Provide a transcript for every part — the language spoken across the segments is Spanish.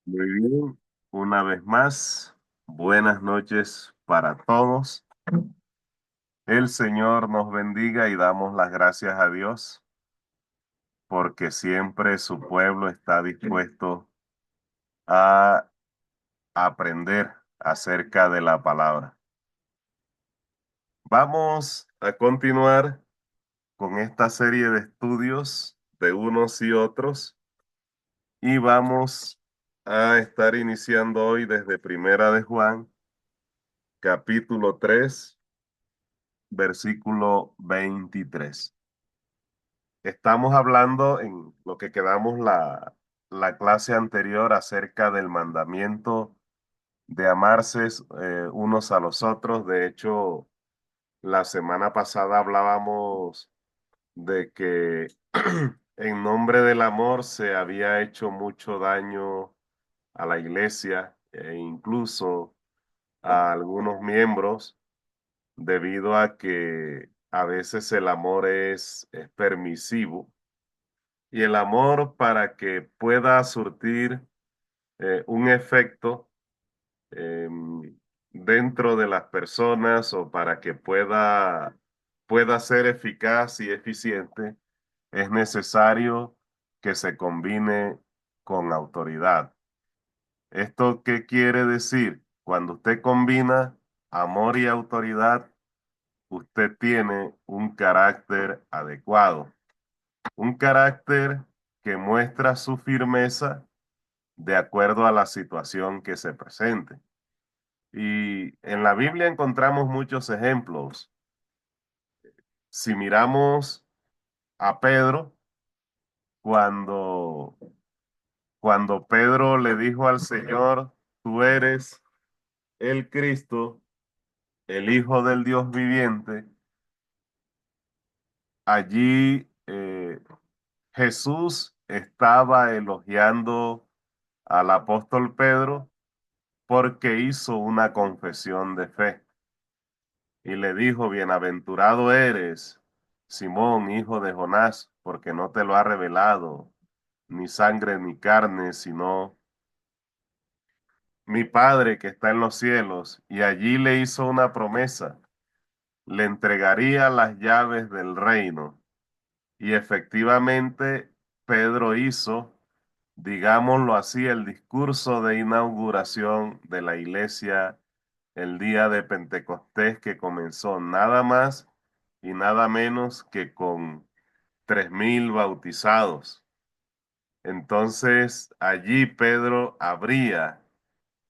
Muy bien, una vez más, buenas noches para todos. El Señor nos bendiga y damos las gracias a Dios porque siempre su pueblo está dispuesto a aprender acerca de la palabra. Vamos a continuar con esta serie de estudios de unos y otros y vamos a estar iniciando hoy desde Primera de Juan, capítulo 3, versículo 23. Estamos hablando en lo que quedamos la clase anterior acerca del mandamiento de amarse unos a los otros. De hecho, la semana pasada hablábamos de que en nombre del amor se había hecho mucho daño a la iglesia e incluso a algunos miembros debido a que a veces el amor es permisivo y el amor para que pueda surtir un efecto dentro de las personas o para que pueda ser eficaz y eficiente, es necesario que se combine con autoridad. ¿Esto qué quiere decir? Cuando usted combina amor y autoridad, usted tiene un carácter adecuado, un carácter que muestra su firmeza de acuerdo a la situación que se presente. Y en la Biblia encontramos muchos ejemplos. Si miramos a Pedro, cuando, cuando Pedro le dijo al Señor, tú eres el Cristo, el Hijo del Dios viviente, allí Jesús estaba elogiando al apóstol Pedro porque hizo una confesión de fe y le dijo, bienaventurado eres, Simón, hijo de Jonás, porque no te lo ha revelado ni sangre ni carne, sino mi Padre que está en los cielos. Y allí le hizo una promesa, le entregaría las llaves del reino. Y efectivamente, Pedro hizo, digámoslo así, el discurso de inauguración de la iglesia el día de Pentecostés, que comenzó nada más y nada menos que con 3,000 bautizados. Entonces allí Pedro abría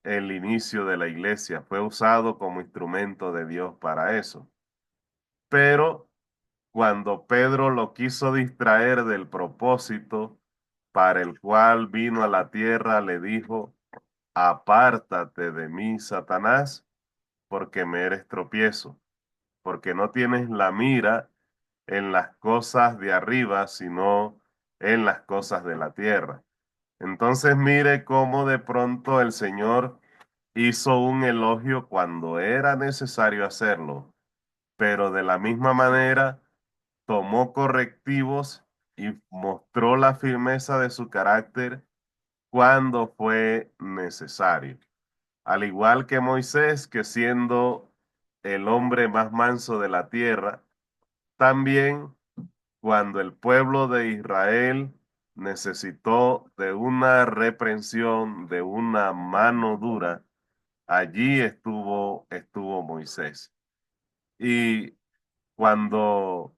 el inicio de la iglesia, fue usado como instrumento de Dios para eso. Pero cuando Pedro lo quiso distraer del propósito para el cual vino a la tierra, le dijo, apártate de mí, Satanás, porque me eres tropiezo, porque no tienes la mira en las cosas de arriba, sino en las cosas de la tierra. Entonces mire cómo de pronto el Señor hizo un elogio cuando era necesario hacerlo, pero de la misma manera tomó correctivos y mostró la firmeza de su carácter cuando fue necesario. Al igual que Moisés, que siendo el hombre más manso de la tierra, también cuando el pueblo de Israel necesitó de una reprensión, de una mano dura, allí estuvo Moisés. Y cuando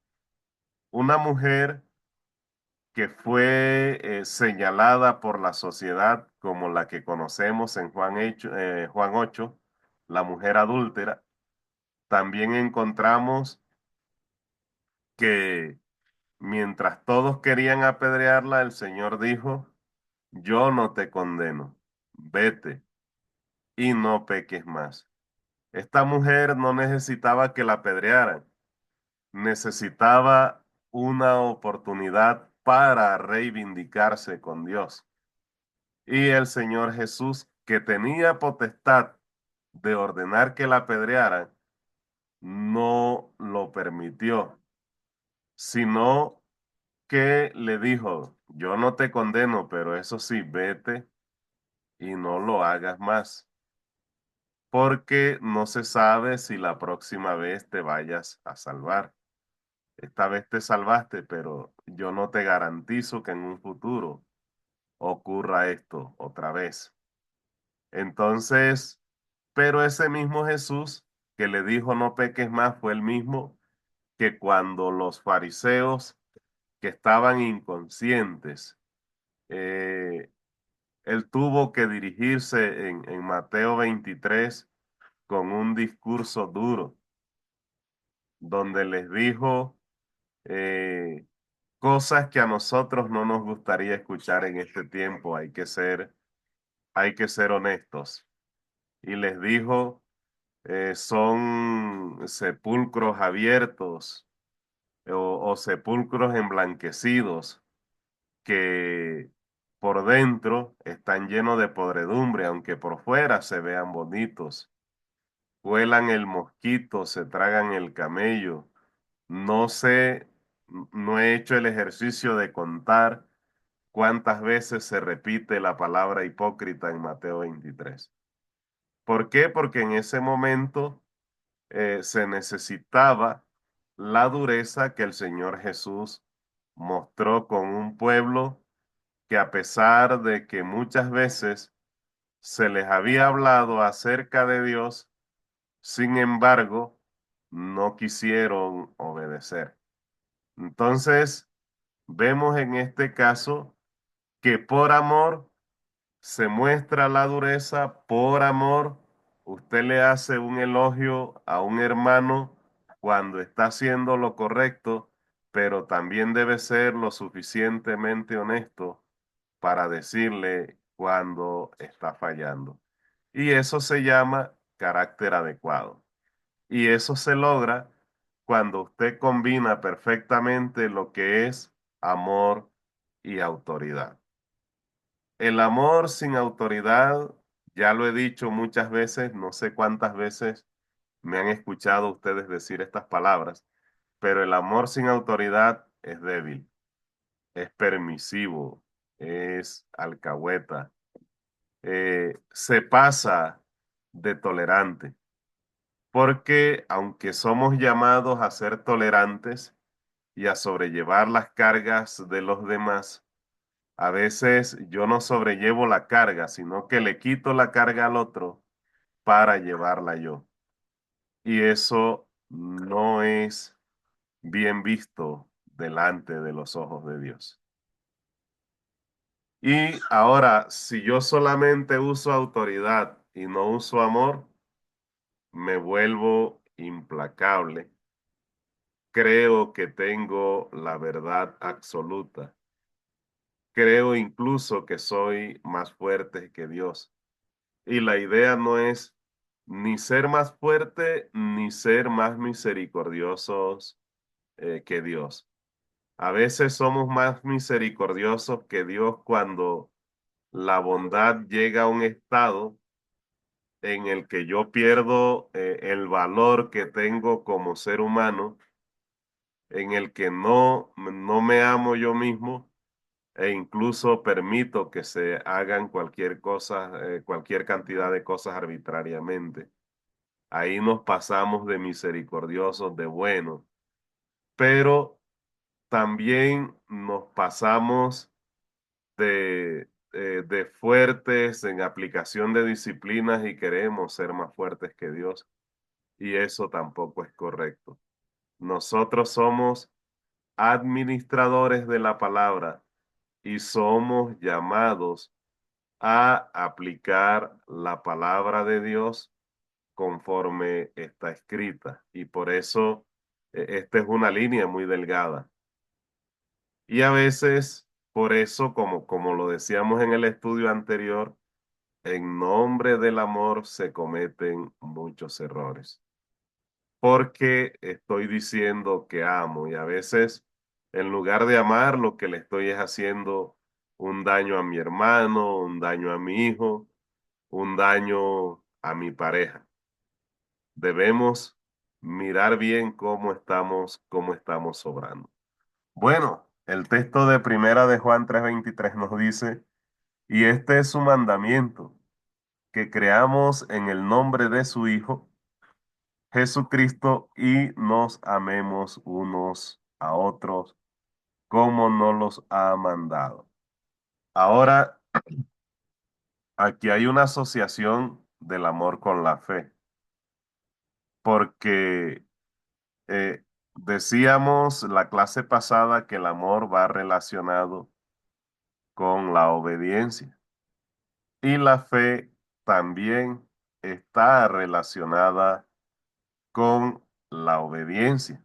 una mujer que fue señalada por la sociedad como la que conocemos en Juan 8, la mujer adúltera, también encontramos que mientras todos querían apedrearla, el Señor dijo, yo no te condeno, vete y no peques más. Esta mujer no necesitaba que la apedrearan, necesitaba una oportunidad para reivindicarse con Dios. Y el Señor Jesús, que tenía potestad de ordenar que la apedrearan, no lo permitió, sino que le dijo, yo no te condeno, pero eso sí, vete y no lo hagas más, porque no se sabe si la próxima vez te vayas a salvar. Esta vez te salvaste, pero yo no te garantizo que en un futuro ocurra esto otra vez. Entonces, pero ese mismo Jesús que le dijo no peques más fue el mismo que cuando los fariseos que estaban inconscientes, eh, él tuvo que dirigirse en Mateo 23 con un discurso duro, donde les dijo eh, cosas que a nosotros no nos gustaría escuchar en este tiempo. Hay que ser honestos. Y les dijo, son sepulcros abiertos o sepulcros emblanquecidos que por dentro están llenos de podredumbre, aunque por fuera se vean bonitos. Vuelan el mosquito, se tragan el camello. No sé, no he hecho el ejercicio de contar cuántas veces se repite la palabra hipócrita en Mateo 23. ¿Por qué? Porque en ese momento se necesitaba la dureza que el Señor Jesús mostró con un pueblo que a pesar de que muchas veces se les había hablado acerca de Dios, sin embargo, no quisieron obedecer. Entonces, vemos en este caso que por amor se muestra la dureza, por amor usted le hace un elogio a un hermano cuando está haciendo lo correcto, pero también debe ser lo suficientemente honesto para decirle cuando está fallando. Y eso se llama carácter adecuado. Y eso se logra cuando usted combina perfectamente lo que es amor y autoridad. El amor sin autoridad, ya lo he dicho muchas veces, no sé cuántas veces me han escuchado ustedes decir estas palabras, pero el amor sin autoridad es débil, es permisivo, es alcahueta, se pasa de tolerante, porque aunque somos llamados a ser tolerantes y a sobrellevar las cargas de los demás, a veces yo no sobrellevo la carga, sino que le quito la carga al otro para llevarla yo. Y eso no es bien visto delante de los ojos de Dios. Y ahora, si yo solamente uso autoridad y no uso amor, me vuelvo implacable. Creo que tengo la verdad absoluta. Creo incluso que soy más fuerte que Dios. Y la idea no es ni ser más fuerte ni ser más misericordiosos que Dios. A veces somos más misericordiosos que Dios cuando la bondad llega a un estado en el que yo pierdo el valor que tengo como ser humano, en el que no me amo yo mismo e incluso permito que se hagan cualquier cosa, cualquier cantidad de cosas arbitrariamente. Ahí nos pasamos de misericordiosos, de buenos, pero también nos pasamos de fuertes en aplicación de disciplinas y queremos ser más fuertes que Dios. Y eso tampoco es correcto. Nosotros somos administradores de la palabra y somos llamados a aplicar la palabra de Dios conforme está escrita. Y por eso esta es una línea muy delgada. Y a veces, por eso, como lo decíamos en el estudio anterior, en nombre del amor se cometen muchos errores. Porque estoy diciendo que amo y a veces, en lugar de amar, lo que le estoy es haciendo un daño a mi hermano, un daño a mi hijo, un daño a mi pareja. Debemos mirar bien cómo estamos obrando. Bueno, el texto de Primera de Juan 3:23 nos dice Y este es su mandamiento, que creamos en el nombre de su Hijo, Jesucristo, y nos amemos unos a otros como nos los ha mandado. Ahora, aquí hay una asociación del amor con la fe, porque decíamos la clase pasada que el amor va relacionado con la obediencia y la fe también está relacionada con la obediencia,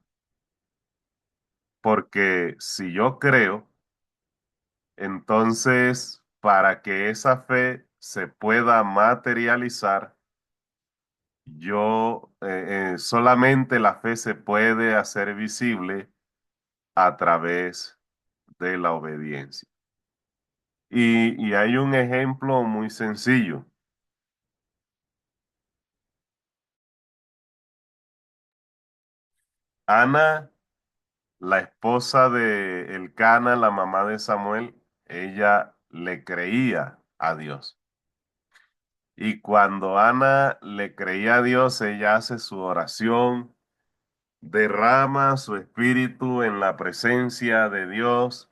porque si yo creo, entonces para que esa fe se pueda materializar, solamente la fe se puede hacer visible a través de la obediencia. Y hay un ejemplo muy sencillo. Ana, la esposa de Elcana, la mamá de Samuel, ella le creía a Dios. Y cuando Ana le creía a Dios, ella hace su oración, derrama su espíritu en la presencia de Dios,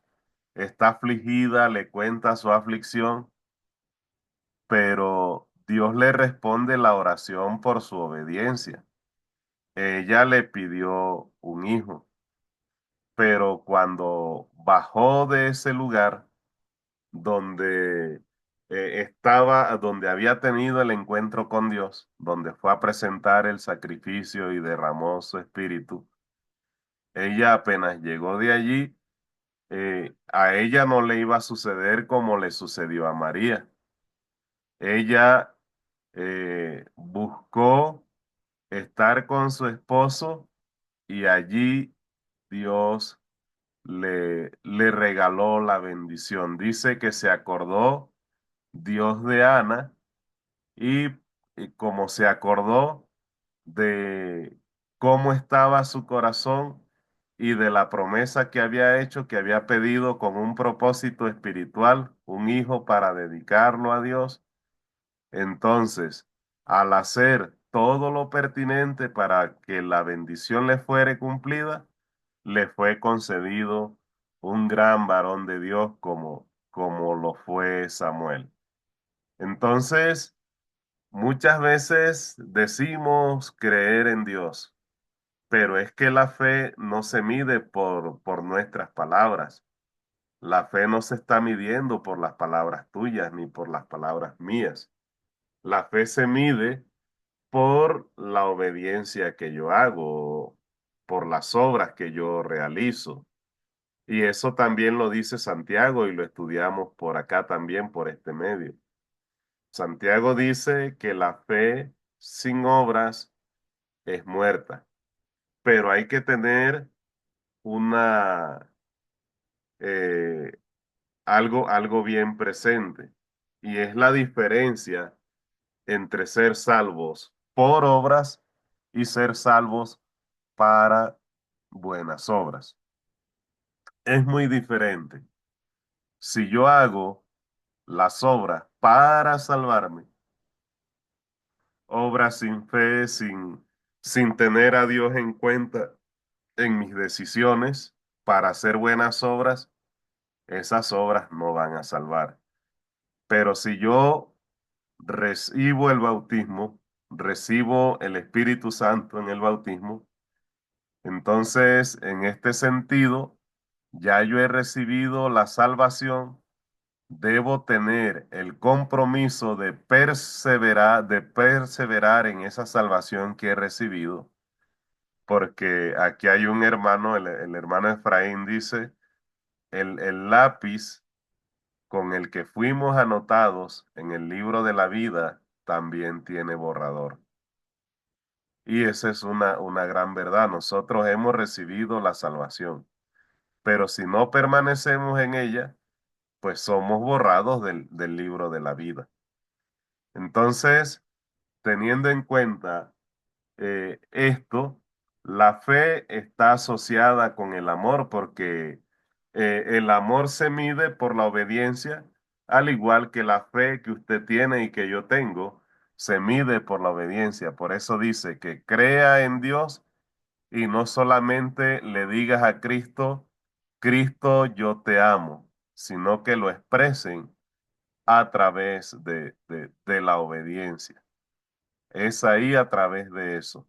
está afligida, le cuenta su aflicción, pero Dios le responde la oración por su obediencia. Ella le pidió un hijo, pero cuando bajó de ese lugar donde donde había tenido el encuentro con Dios, donde fue a presentar el sacrificio y derramó su espíritu, ella apenas llegó de allí, a ella no le iba a suceder como le sucedió a María. Ella buscó estar con su esposo y allí Dios le regaló la bendición. Dice que se acordó Dios de Ana y, como se acordó de cómo estaba su corazón y de la promesa que había hecho, que había pedido con un propósito espiritual, un hijo para dedicarlo a Dios. Entonces, al hacer todo lo pertinente para que la bendición le fuere cumplida, le fue concedido un gran varón de Dios como lo fue Samuel. Entonces, muchas veces decimos creer en Dios, pero es que la fe no se mide por nuestras palabras. La fe no se está midiendo por las palabras tuyas ni por las palabras mías. La fe se mide por la obediencia que yo hago, por las obras que yo realizo. Y eso también lo dice Santiago y lo estudiamos por acá también, por este medio. Santiago dice que la fe sin obras es muerta, pero hay que tener una, eh, algo bien presente, y es la diferencia entre ser salvos por obras y ser salvos para buenas obras. Es muy diferente. Si yo hago las obras para salvarme, obras sin fe, sin tener a Dios en cuenta en mis decisiones para hacer buenas obras, esas obras no van a salvar. Pero si yo recibo el bautismo, recibo el Espíritu Santo en el bautismo, entonces en este sentido, ya yo he recibido la salvación, debo tener el compromiso de perseverar en esa salvación que he recibido, porque aquí hay un hermano, el hermano Efraín dice, el lápiz con el que fuimos anotados en el libro de la vida también tiene borrador. Y esa es una gran verdad. Nosotros hemos recibido la salvación, pero si no permanecemos en ella, pues somos borrados del libro de la vida. Entonces, teniendo en cuenta esto, la fe está asociada con el amor porque el amor se mide por la obediencia, al igual que la fe que usted tiene y que yo tengo, se mide por la obediencia. Por eso dice que crea en Dios y no solamente le digas a Cristo, Cristo, yo te amo, sino que lo expresen a través de la obediencia. Es ahí a través de eso,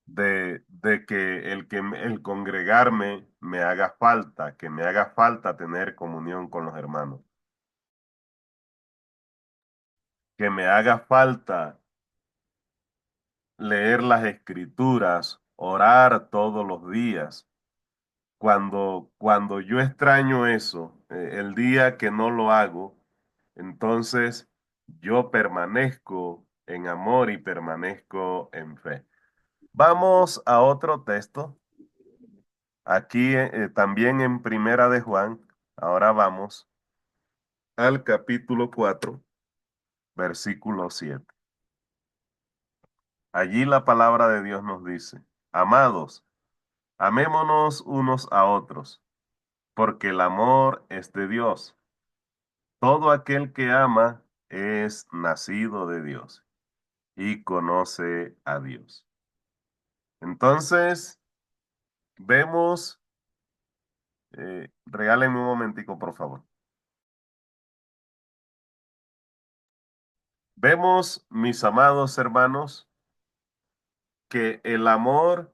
de que el congregarme me haga falta, que me haga falta tener comunión con los hermanos, que me haga falta leer las escrituras, orar todos los días. Cuando yo extraño eso, el día que no lo hago, entonces yo permanezco en amor y permanezco en fe. Vamos a otro texto. Aquí también en Primera de Juan, ahora vamos al capítulo 4, versículo 7. Allí la palabra de Dios nos dice, amados, amémonos unos a otros, porque el amor es de Dios. Todo aquel que ama es nacido de Dios y conoce a Dios. Entonces, vemos, regálenme un momentico, por favor. Vemos, mis amados hermanos, que el amor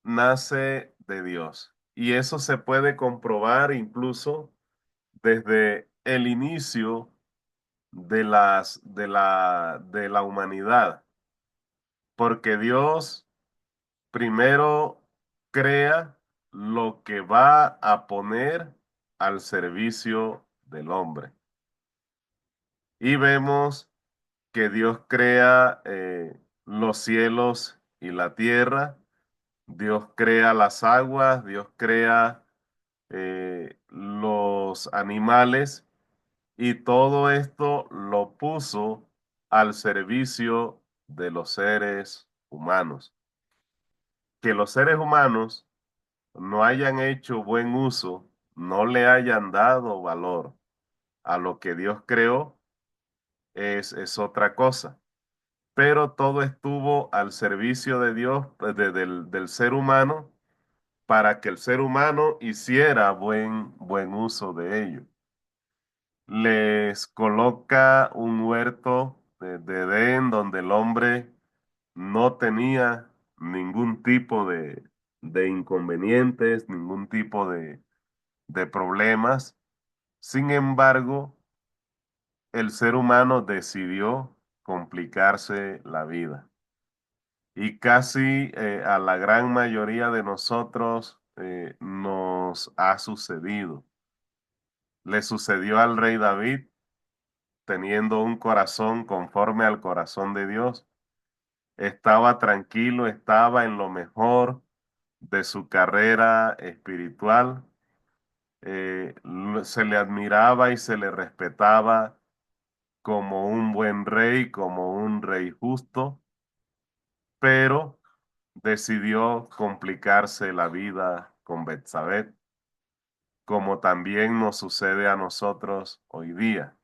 nace de Dios. Y eso se puede comprobar incluso desde el inicio de la humanidad, porque Dios primero crea lo que va a poner al servicio del hombre. Y vemos que Dios crea los cielos y la tierra, Dios crea las aguas, Dios crea los animales y todo esto lo puso al servicio de los seres humanos. Que los seres humanos no hayan hecho buen uso, no le hayan dado valor a lo que Dios creó, es otra cosa. Pero todo estuvo al servicio de Dios, del ser humano, para que el ser humano hiciera buen uso de ello. Les coloca un huerto de Edén donde el hombre no tenía ningún tipo de inconvenientes, ningún tipo de problemas. Sin embargo, el ser humano decidió complicarse la vida. Y casi a la gran mayoría de nosotros nos ha sucedido. Le sucedió al rey David teniendo un corazón conforme al corazón de Dios. Estaba tranquilo, estaba en lo mejor de su carrera espiritual. Se le admiraba y se le respetaba como un buen rey, como un rey justo, pero decidió complicarse la vida con Betsabé, como también nos sucede a nosotros hoy día.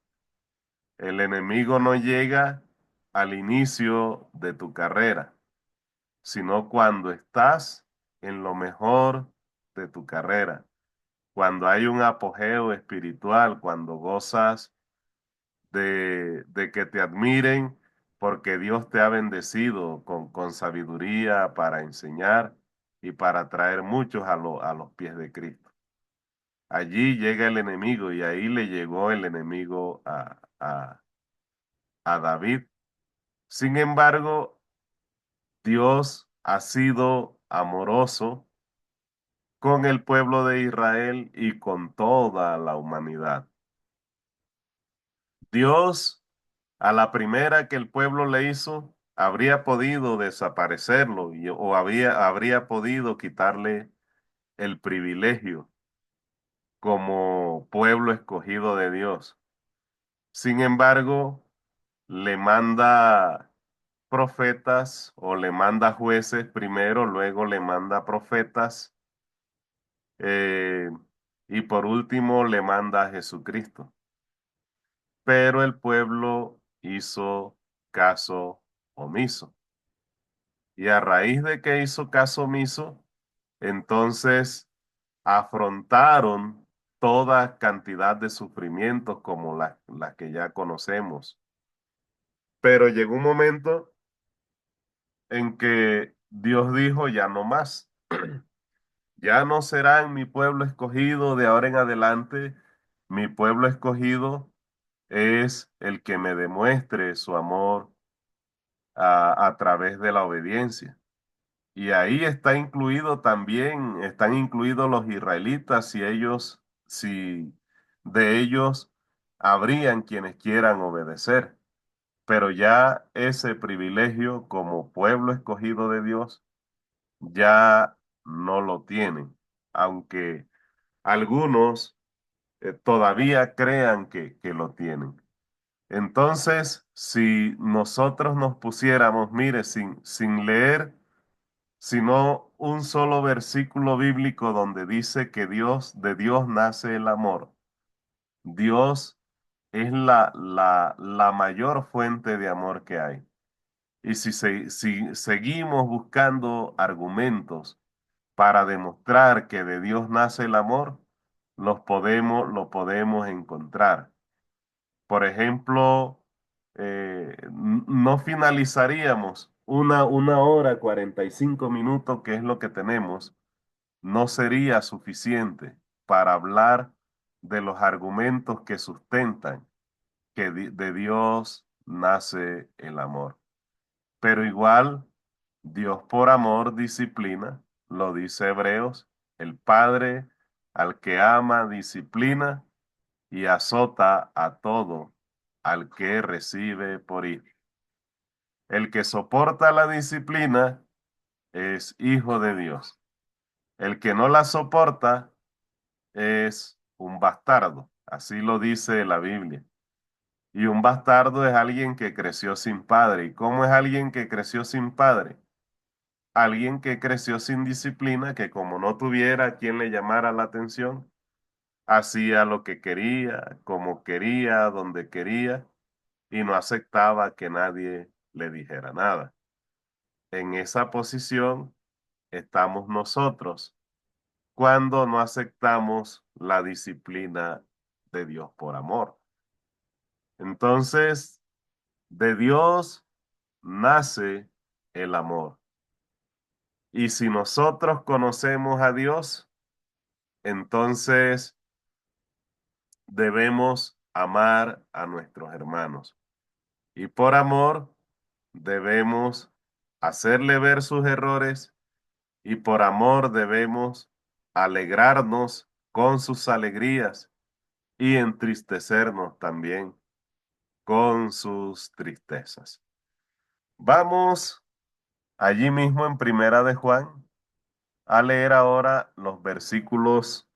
El enemigo no llega al inicio de tu carrera, sino cuando estás en lo mejor de tu carrera, cuando hay un apogeo espiritual, cuando gozas de que te admiren porque Dios te ha bendecido con sabiduría para enseñar y para traer muchos a los pies de Cristo. Allí llega el enemigo y ahí le llegó el enemigo a David. Sin embargo, Dios ha sido amoroso con el pueblo de Israel y con toda la humanidad. Dios, a la primera que el pueblo le hizo, habría podido desaparecerlo o habría podido quitarle el privilegio como pueblo escogido de Dios. Sin embargo, le manda profetas o le manda jueces primero, luego le manda profetas eh, y por último le manda a Jesucristo. pero el pueblo hizo caso omiso. Y a raíz de que hizo caso omiso, entonces afrontaron toda cantidad de sufrimientos como las que ya conocemos. Pero llegó un momento en que Dios dijo, ya no más, ya no serán mi pueblo escogido de ahora en adelante, mi pueblo escogido es el que me demuestre su amor a través de la obediencia. Y ahí está incluido también, están incluidos los israelitas, si de ellos habrían quienes quieran obedecer. Pero ya ese privilegio como pueblo escogido de Dios ya no lo tienen, aunque algunos todavía crean que lo tienen. Entonces, si nosotros nos pusiéramos, mire, sin leer sino un solo versículo bíblico donde dice que de Dios nace el amor. Dios es la mayor fuente de amor que hay. Y si seguimos buscando argumentos para demostrar que de Dios nace el amor, lo podemos encontrar. Por ejemplo, no finalizaríamos una hora 45 minutos, que es lo que tenemos, no sería suficiente para hablar de los argumentos que sustentan que de Dios nace el amor. Pero igual, Dios por amor disciplina, lo dice Hebreos, el Padre al que ama disciplina y azota a todo al que recibe por hijo. El que soporta la disciplina es hijo de Dios. El que no la soporta es un bastardo. Así lo dice la Biblia. Y un bastardo es alguien que creció sin padre. ¿Y cómo es alguien que creció sin padre? Alguien que creció sin disciplina, que como no tuviera a quien le llamara la atención, hacía lo que quería, como quería, donde quería, y no aceptaba que nadie le dijera nada. En esa posición estamos nosotros cuando no aceptamos la disciplina de Dios por amor. Entonces, de Dios nace el amor. Y si nosotros conocemos a Dios, entonces debemos amar a nuestros hermanos. Y por amor debemos hacerle ver sus errores y por amor debemos alegrarnos con sus alegrías y entristecernos también con sus tristezas. Vamos allí mismo en Primera de Juan a leer ahora los versículos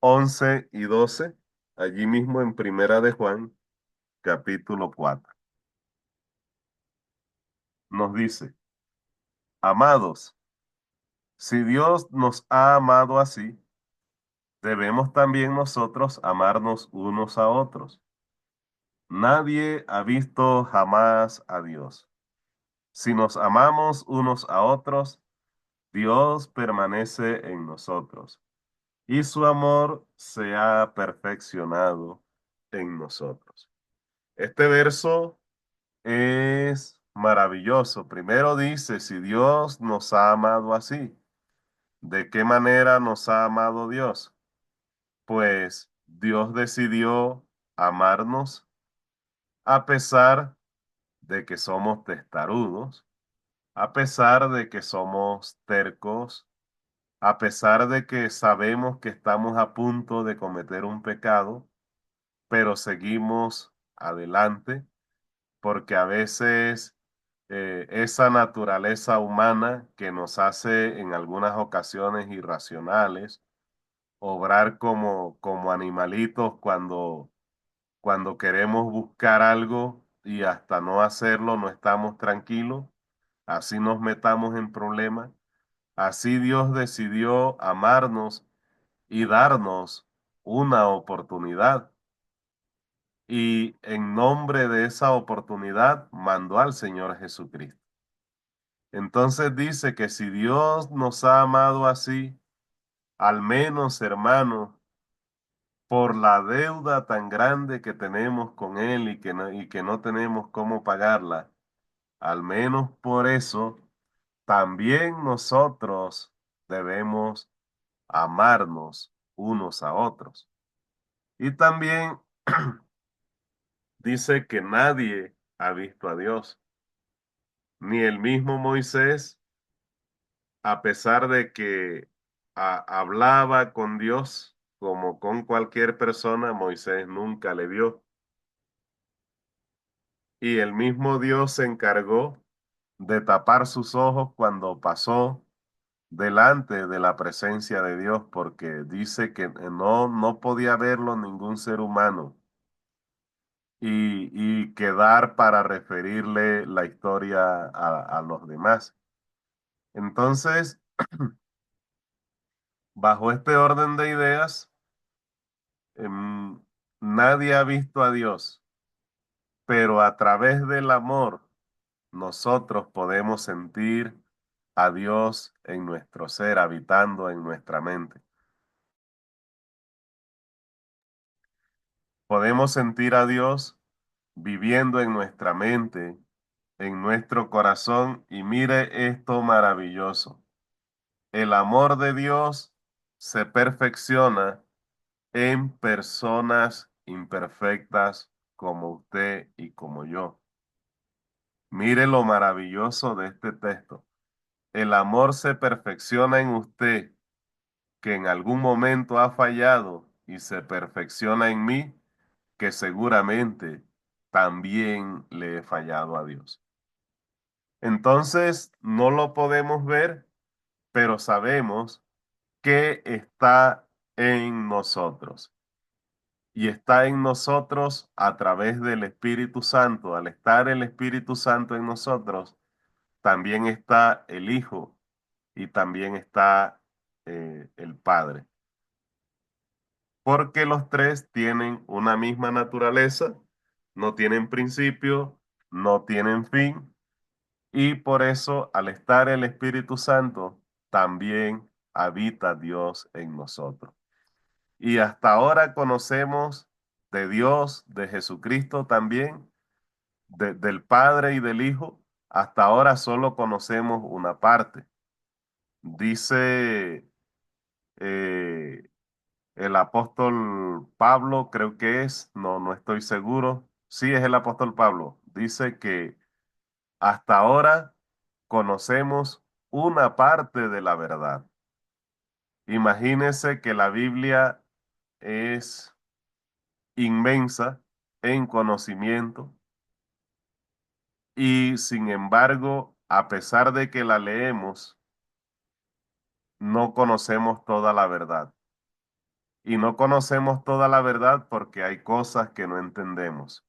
11 y 12, allí mismo en Primera de Juan, capítulo 4. Nos dice, amados, si Dios nos ha amado así, debemos también nosotros amarnos unos a otros. Nadie ha visto jamás a Dios. Si nos amamos unos a otros, Dios permanece en nosotros y su amor se ha perfeccionado en nosotros. Este verso es maravilloso. Primero dice, si Dios nos ha amado así, ¿de qué manera nos ha amado Dios? Pues Dios decidió amarnos a pesar de que somos testarudos, a pesar de que somos tercos, a pesar de que sabemos que estamos a punto de cometer un pecado, pero seguimos adelante porque a veces esa naturaleza humana que nos hace en algunas ocasiones irracionales, obrar como animalitos cuando queremos buscar algo y hasta no hacerlo no estamos tranquilos, así nos metamos en problemas. Así Dios decidió amarnos y darnos una oportunidad. y en nombre de esa oportunidad mandó al Señor Jesucristo. Entonces dice que si Dios nos ha amado así, al menos, hermanos, por la deuda tan grande que tenemos con Él y que no tenemos cómo pagarla, al menos por eso, también nosotros debemos amarnos unos a otros. Y también dice que nadie ha visto a Dios, ni el mismo Moisés, a pesar de que hablaba con Dios como con cualquier persona, Moisés nunca le vio. Y el mismo Dios se encargó de tapar sus ojos cuando pasó delante de la presencia de Dios, porque dice que no podía verlo ningún ser humano y quedar para referirle la historia a los demás. Entonces, bajo este orden de ideas, nadie ha visto a Dios, pero a través del amor nosotros podemos sentir a Dios en nuestro ser, habitando en nuestra mente. Podemos sentir a Dios viviendo en nuestra mente, en nuestro corazón, y mire esto maravilloso. El amor de Dios se perfecciona en personas imperfectas como usted y como yo. Mire lo maravilloso de este texto. El amor se perfecciona en usted, que en algún momento ha fallado, y se perfecciona en mí, que seguramente también le he fallado a Dios. Entonces, no lo podemos ver, pero sabemos que está en nosotros. Y está en nosotros a través del Espíritu Santo. Al estar el Espíritu Santo en nosotros, también está el Hijo y también está el Padre. Porque los tres tienen una misma naturaleza, no tienen principio, no tienen fin, y por eso al estar el Espíritu Santo, también habita Dios en nosotros. Y hasta ahora conocemos de Dios, de Jesucristo también, del Padre y del Hijo. Hasta ahora solo conocemos una parte. Dice eh, el apóstol Pablo, creo que es, no estoy seguro. Sí, es el apóstol Pablo. Dice que hasta ahora conocemos una parte de la verdad. Imagínese que la Biblia es inmensa en conocimiento y sin embargo, a pesar de que la leemos, no conocemos toda la verdad. Y no conocemos toda la verdad porque hay cosas que no entendemos.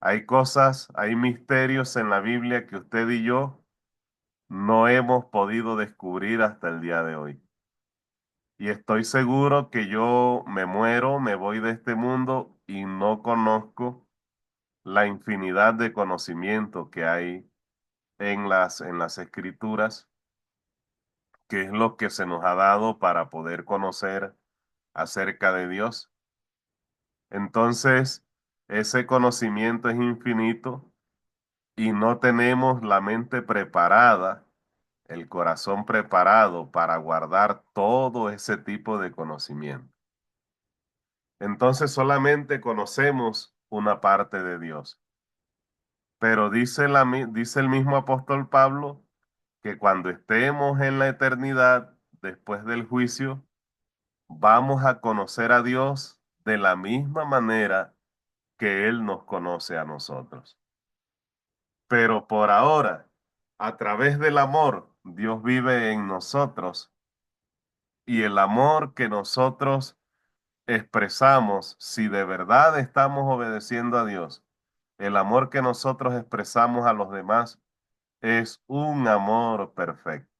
Hay cosas, hay misterios en la Biblia que usted y yo no hemos podido descubrir hasta el día de hoy. Y estoy seguro que yo me muero, me voy de este mundo y no conozco la infinidad de conocimiento que hay en las escrituras, que es lo que se nos ha dado para poder conocer acerca de Dios. Entonces, ese conocimiento es infinito y no tenemos la mente preparada, el corazón preparado para guardar todo ese tipo de conocimiento. Entonces solamente conocemos una parte de Dios. Pero dice el mismo apóstol Pablo que cuando estemos en la eternidad, después del juicio, vamos a conocer a Dios de la misma manera que Él nos conoce a nosotros. Pero por ahora, a través del amor, Dios vive en nosotros y el amor que nosotros expresamos, si de verdad estamos obedeciendo a Dios, el amor que nosotros expresamos a los demás es un amor perfecto.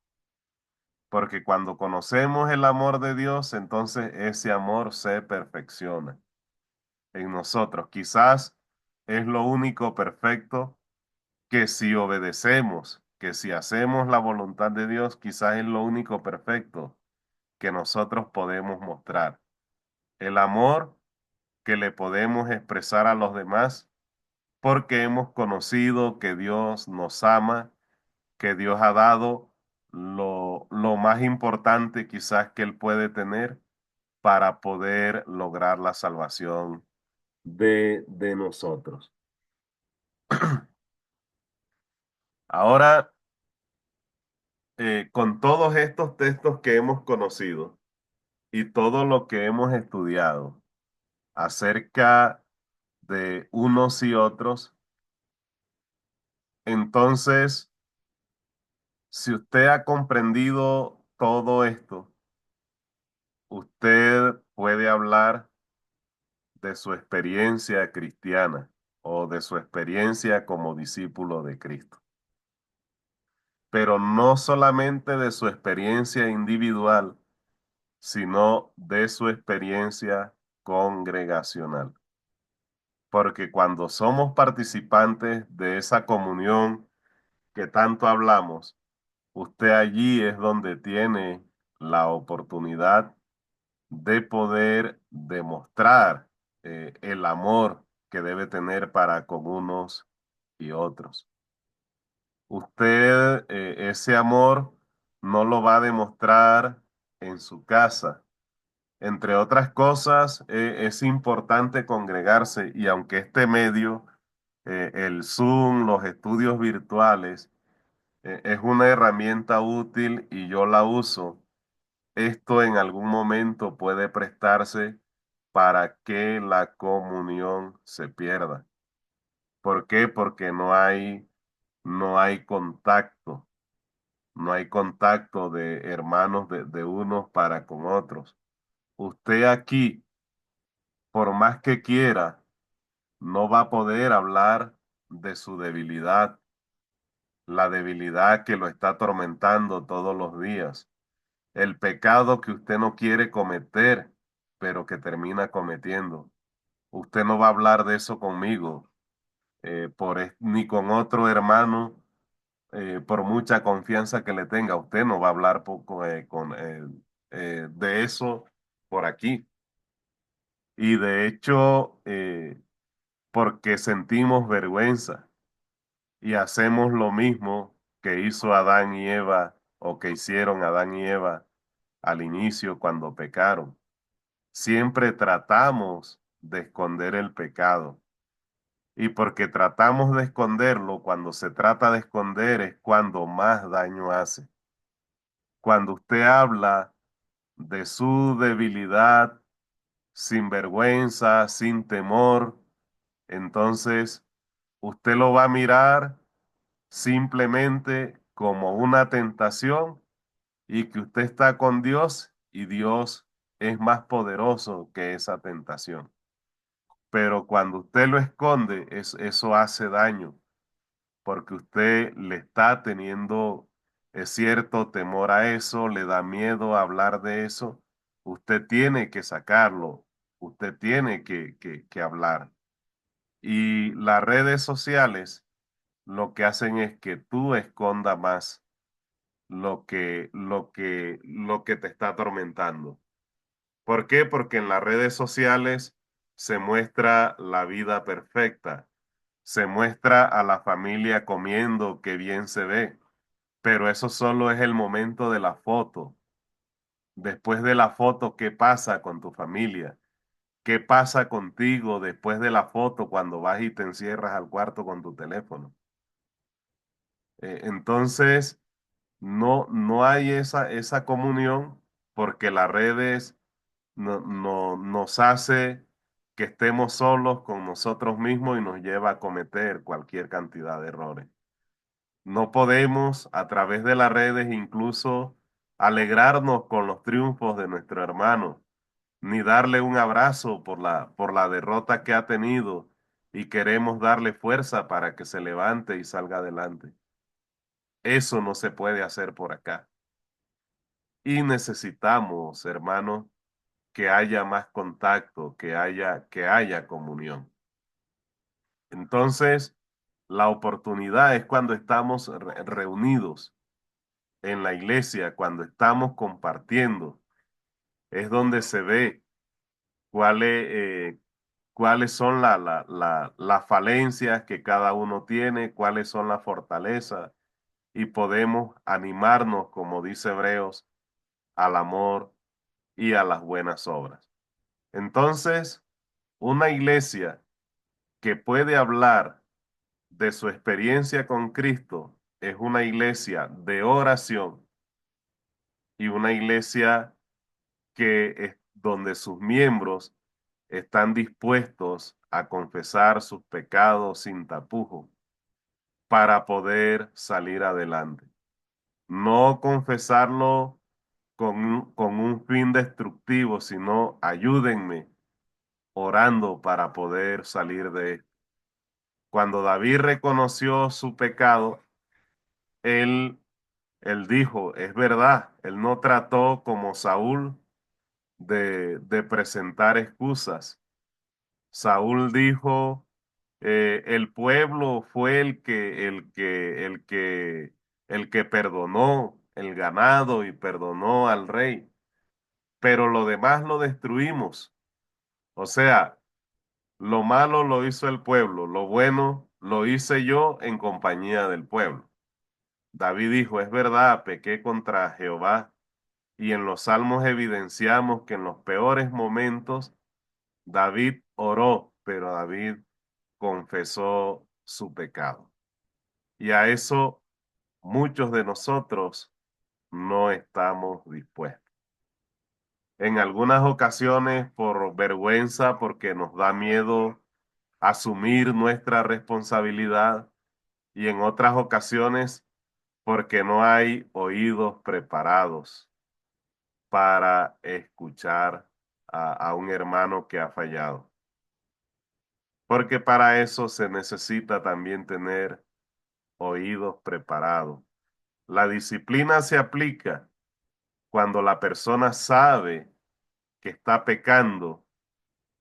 Porque cuando conocemos el amor de Dios, entonces ese amor se perfecciona. en nosotros. Quizás es lo único perfecto que si obedecemos, que si hacemos la voluntad de Dios, quizás es lo único perfecto que nosotros podemos mostrar. El amor que le podemos expresar a los demás porque hemos conocido que Dios nos ama, que Dios ha dado lo más importante quizás que Él puede tener para poder lograr la salvación de nosotros. Ahora, con todos estos textos que hemos conocido y todo lo que hemos estudiado acerca de unos y otros, entonces, si usted ha comprendido todo esto, usted puede hablar de su experiencia cristiana o de su experiencia como discípulo de Cristo, pero no solamente de su experiencia individual, sino de su experiencia congregacional. Porque cuando somos participantes de esa comunión que tanto hablamos, usted allí es donde tiene la oportunidad de poder demostrar el amor que debe tener para con unos y otros. Usted ese amor no lo va a demostrar en su casa. Entre otras cosas, es importante congregarse y aunque este medio, el Zoom, los estudios virtuales, es una herramienta útil y yo la uso, esto en algún momento puede prestarse para que la comunión se pierda. ¿Por qué? Porque no hay contacto, no hay contacto de hermanos de unos para con otros. Usted aquí, por más que quiera, no va a poder hablar de su debilidad, la debilidad que lo está atormentando todos los días, el pecado que usted no quiere cometer, pero que termina cometiendo. Usted no va a hablar de eso conmigo, ni con otro hermano, por mucha confianza que le tenga. Usted no va a hablar de eso por aquí. Y de hecho, porque sentimos vergüenza y hacemos lo mismo que hizo Adán y Eva o que hicieron Adán y Eva al inicio cuando pecaron. Siempre tratamos de esconder el pecado. Y porque tratamos de esconderlo, cuando se trata de esconder es cuando más daño hace. Cuando usted habla de su debilidad sin vergüenza, sin temor, entonces usted lo va a mirar simplemente como una tentación y que usted está con Dios y Dios es más poderoso que esa tentación. Pero cuando usted lo esconde, eso hace daño, porque usted le está teniendo cierto temor a eso, le da miedo a hablar de eso. Usted tiene que sacarlo, usted tiene que hablar. Y las redes sociales lo que hacen es que tú esconda más lo que te está atormentando. ¿Por qué? Porque en las redes sociales se muestra la vida perfecta, se muestra a la familia comiendo, que bien se ve, pero eso solo es el momento de la foto. Después de la foto, ¿qué pasa con tu familia? ¿Qué pasa contigo después de la foto cuando vas y te encierras al cuarto con tu teléfono? Entonces, no hay esa comunión porque las redes nos hace que estemos solos con nosotros mismos y nos lleva a cometer cualquier cantidad de errores. No podemos a través de las redes incluso alegrarnos con los triunfos de nuestro hermano, ni darle un abrazo por la derrota que ha tenido y queremos darle fuerza para que se levante y salga adelante. Eso no se puede hacer por acá. Y necesitamos, hermanos, que haya más contacto, que haya comunión. Entonces, la oportunidad es cuando estamos reunidos en la iglesia, cuando estamos compartiendo, es donde se ve cuáles, cuáles son las falencias que cada uno tiene, cuáles son las fortalezas, y podemos animarnos, como dice Hebreos, al amor y a las buenas obras. Entonces, una iglesia que puede hablar de su experiencia con Cristo es una iglesia de oración y una iglesia que es donde sus miembros están dispuestos a confesar sus pecados sin tapujos para poder salir adelante. No confesarlo con un fin destructivo, sino ayúdenme orando para poder salir de esto. Cuando David reconoció su pecado, él, él dijo, es verdad, él no trató como Saúl de presentar excusas. Saúl dijo, el pueblo fue el que perdonó el ganado y perdonó al rey, pero lo demás lo destruimos. O sea, lo malo lo hizo el pueblo, lo bueno lo hice yo en compañía del pueblo. David dijo, es verdad, pequé contra Jehová, y en los salmos evidenciamos que en los peores momentos David oró, pero David confesó su pecado. Y a eso muchos de nosotros no estamos dispuestos. En algunas ocasiones por vergüenza, porque nos da miedo asumir nuestra responsabilidad, y en otras ocasiones porque no hay oídos preparados para escuchar a un hermano que ha fallado. Porque para eso se necesita también tener oídos preparados. La disciplina se aplica cuando la persona sabe que está pecando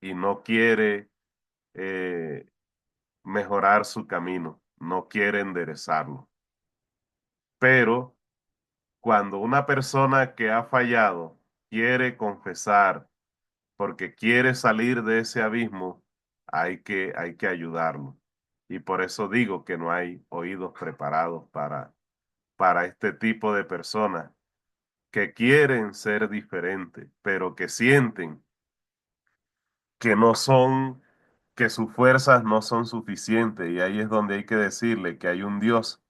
y no quiere eh, mejorar su camino, no quiere enderezarlo. Pero cuando una persona que ha fallado quiere confesar porque quiere salir de ese abismo, hay que ayudarlo. Y por eso digo que no hay oídos preparados para este tipo de personas que quieren ser diferentes, pero que sienten que no son, que sus fuerzas no son suficientes. Y ahí es donde hay que decirle que hay un Dios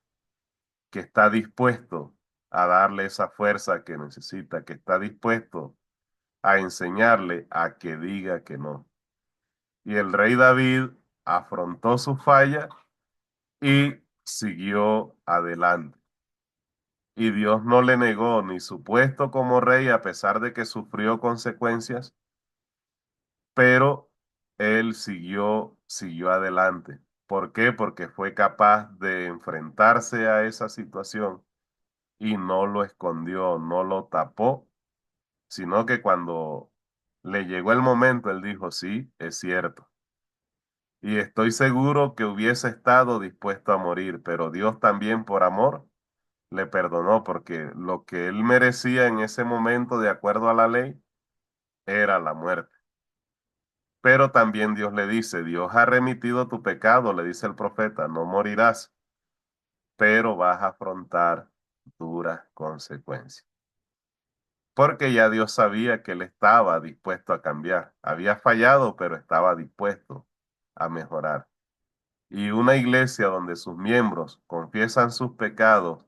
que está dispuesto a darle esa fuerza que necesita, que está dispuesto a enseñarle a que diga que no. Y el rey David afrontó su falla y siguió adelante. Y Dios no le negó ni su puesto como rey a pesar de que sufrió consecuencias, pero él siguió adelante. ¿Por qué? Porque fue capaz de enfrentarse a esa situación y no lo escondió, no lo tapó, sino que cuando le llegó el momento, él dijo, sí, es cierto. Y estoy seguro que hubiese estado dispuesto a morir, pero Dios también por amor le perdonó, porque lo que él merecía en ese momento, de acuerdo a la ley, era la muerte. Pero también Dios le dice, Dios ha remitido tu pecado, le dice el profeta, no morirás, pero vas a afrontar duras consecuencias. Porque ya Dios sabía que él estaba dispuesto a cambiar. Había fallado, pero estaba dispuesto a mejorar. Y una iglesia donde sus miembros confiesan sus pecados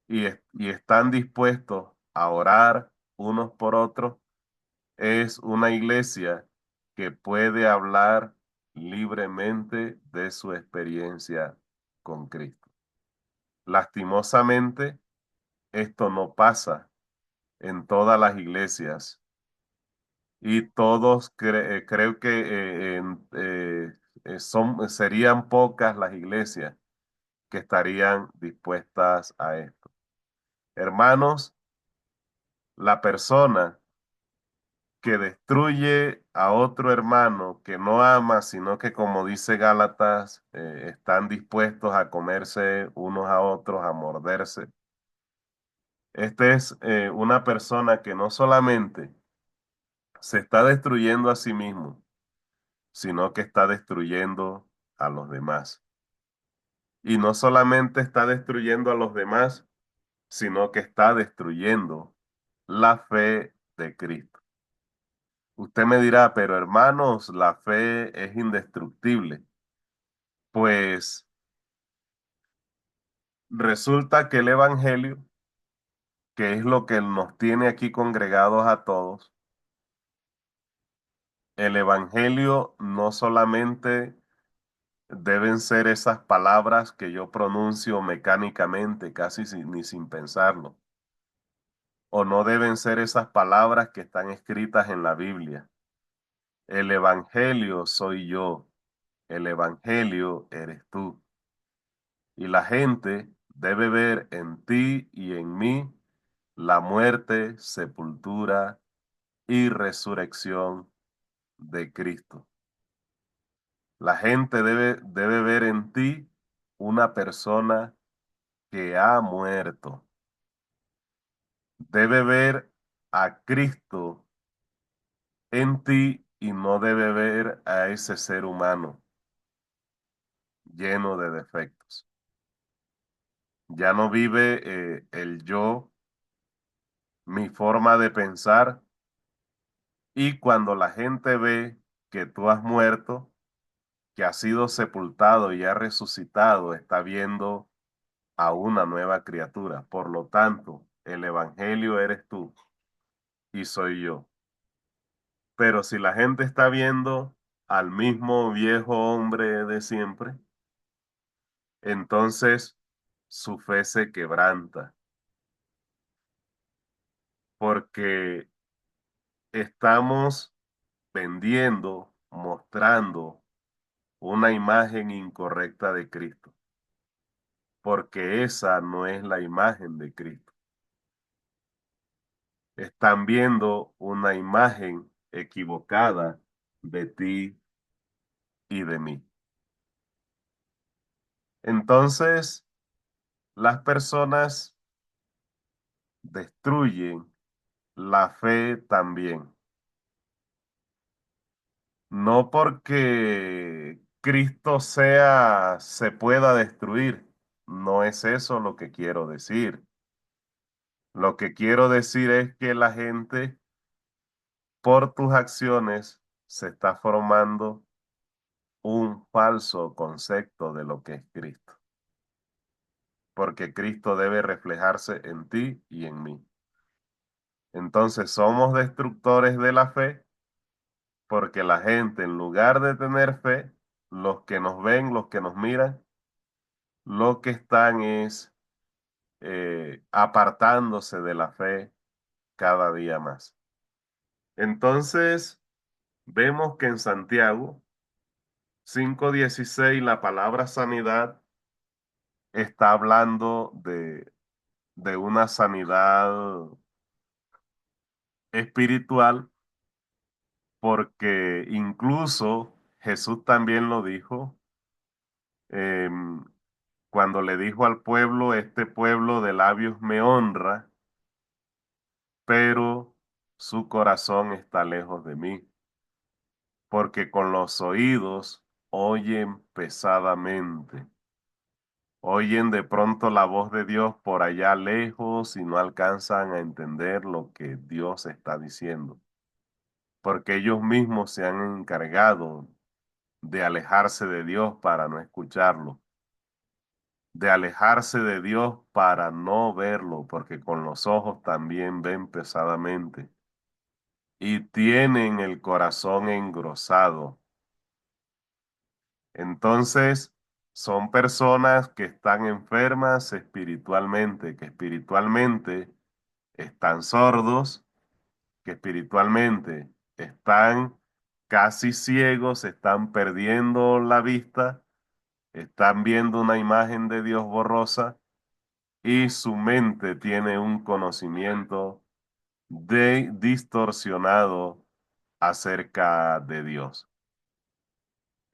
y están dispuestos a orar unos por otros, es una iglesia que puede hablar libremente de su experiencia con Cristo. Lastimosamente, esto no pasa en todas las iglesias y todos creo que serían pocas las iglesias que estarían dispuestas a esto. Hermanos, la persona que destruye a otro hermano que no ama, sino que como dice Gálatas, están dispuestos a comerse unos a otros, a morderse. Este es una persona que no solamente se está destruyendo a sí mismo, sino que está destruyendo a los demás. Y no solamente está destruyendo a los demás, sino que está destruyendo la fe de Cristo. Usted me dirá, pero hermanos, la fe es indestructible. Pues resulta que el Evangelio, que es lo que nos tiene aquí congregados a todos, el Evangelio no solamente deben ser esas palabras que yo pronuncio mecánicamente, casi ni sin pensarlo, o no deben ser esas palabras que están escritas en la Biblia. El Evangelio soy yo, el Evangelio eres tú. Y la gente debe ver en ti y en mí la muerte, sepultura y resurrección de Cristo. La gente debe ver en ti una persona que ha muerto. Debe ver a Cristo en ti y no debe ver a ese ser humano lleno de defectos. Ya no vive el yo, mi forma de pensar, y cuando la gente ve que tú has muerto, que has sido sepultado y has resucitado, está viendo a una nueva criatura. Por lo tanto, el evangelio eres tú y soy yo. Pero si la gente está viendo al mismo viejo hombre de siempre, entonces su fe se quebranta, porque estamos vendiendo, mostrando una imagen incorrecta de Cristo, porque esa no es la imagen de Cristo. Están viendo una imagen equivocada de ti y de mí. Entonces, las personas destruyen la fe también. No porque Cristo se pueda destruir. No es eso lo que quiero decir. Lo que quiero decir es que la gente, por tus acciones, se está formando un falso concepto de lo que es Cristo. Porque Cristo debe reflejarse en ti y en mí. Entonces somos destructores de la fe porque la gente, en lugar de tener fe, los que nos ven, los que nos miran, lo que están es apartándose de la fe cada día más. Entonces, vemos que en Santiago 5:16 la palabra sanidad está hablando de una sanidad espiritual, porque incluso Jesús también lo dijo em, cuando le dijo al pueblo, este pueblo de labios me honra, pero su corazón está lejos de mí, porque con los oídos oyen pesadamente, oyen de pronto la voz de Dios por allá lejos y no alcanzan a entender lo que Dios está diciendo, porque ellos mismos se han encargado de alejarse de Dios para no escucharlo, de alejarse de Dios para no verlo, porque con los ojos también ven pesadamente y tienen el corazón engrosado. Entonces, son personas que están enfermas espiritualmente, que espiritualmente están sordos, que espiritualmente están casi ciegos, están perdiendo la vista, están viendo una imagen de Dios borrosa y su mente tiene un conocimiento distorsionado acerca de Dios.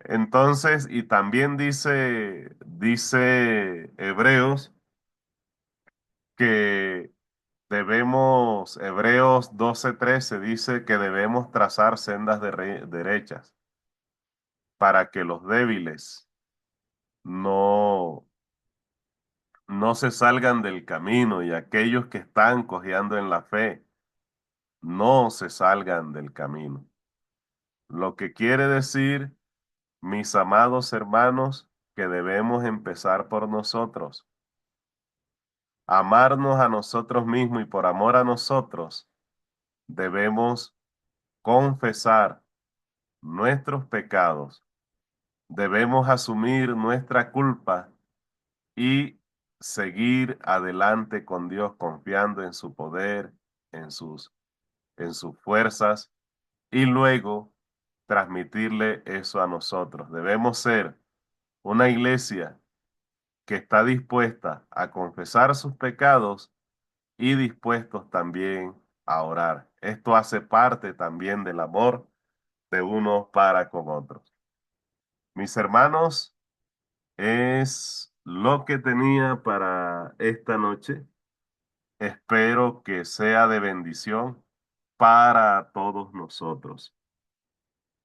Entonces, y también dice Hebreos que Hebreos 12:13 dice que debemos trazar sendas derechas para que los débiles no, no se salgan del camino y aquellos que están cojeando en la fe no se salgan del camino. Lo que quiere decir, mis amados hermanos, que debemos empezar por nosotros, amarnos a nosotros mismos y por amor a nosotros debemos confesar nuestros pecados, debemos asumir nuestra culpa y seguir adelante con Dios confiando en su poder, en en sus fuerzas y luego transmitirle eso a nosotros. Debemos ser una iglesia que está dispuesta a confesar sus pecados y dispuestos también a orar. Esto hace parte también del amor de unos para con otros. Mis hermanos, es lo que tenía para esta noche. Espero que sea de bendición para todos nosotros.